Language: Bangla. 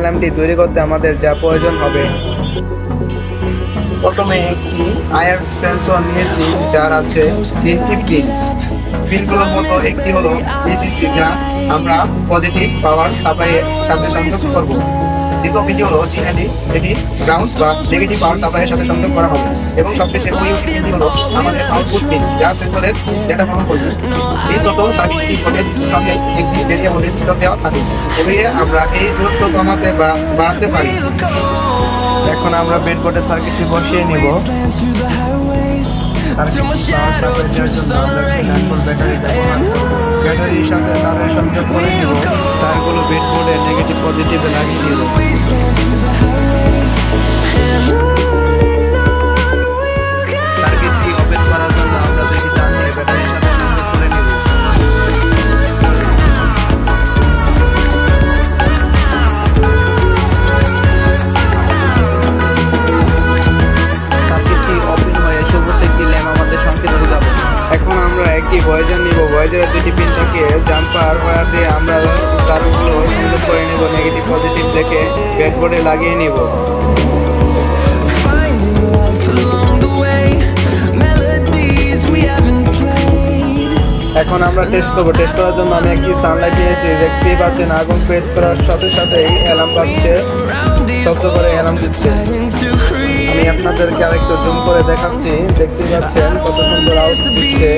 ল্যাম্পটি তৈরি করতে আমাদের যা প্রয়োজন হবে, প্রথমে একটি আয়ার সেন্সর নিয়েছি যার আছে 3টি পিন। পিনগুলোর মতো একটি হলো পিসিসি, যা আমরা পজিটিভ পাওয়ার সাপ্লাইয়ের সাথে সংযোগ করব। দ্বিতীয় পিনটি হলো জিএনডি, এটি গ্রাউন্ড বা নেগেটিভ পাওয়ার সাপ্লাইয়ের সাথে সংযোগ করা হবে। এবং সবশেষে ওইউটি পিনটি হলো আমাদের আউটপুট পিন, যা সেন্সরের ডেটা গ্রহণ করবে। এই ছোট সার্কিটটি বোর্ডের সঙ্গে একটি ভেরিয়েবল রেজিস্টার দেওয়া থাকে, এভাবে আমরা এই দূরত্ব কমাতে বা বাড়াতে পারি। এখন আমরা ব্রেডবোর্ডে সার্কিটটি বসিয়ে নিব। ব্যাটারির সাথে তারের সংযোগ করে নিব। তারগুলো ব্রেডবোর্ডে নেগেটিভ পজিটিভে লাগিয়ে নিব। সার্কিটটি ওপেন করার জন্য আমরা দেখি তার নিয়ে ব্যাটারির সাথে সংযোগ করে নিব। এখন আমরা একটি ভয়েজার নিব। ভয়েজারের দুটি পিন থেকে জাম্পার ওয়্যার দিয়ে আমরা তারগুলো সংযোগ করে নিব। নেগেটিভ পজিটিভ দেখে ব্রেডবোর্ডে লাগিয়ে নিব। এখন আমরা টেস্ট করব। টেস্ট করার জন্য আমি একটি সানলাইট নিয়েছি। দেখতেই পাচ্ছেন আগুন প্রেস করার সাথে সাথেই অ্যালার্ম বাজছে, শব্দ করে অ্যালার্ম দিচ্ছে। আমি আপনাদেরকে আরেকটু জুম করে দেখাচ্ছি। দেখতেই পাচ্ছেন কত সুন্দর আওয়াজ দিচ্ছে।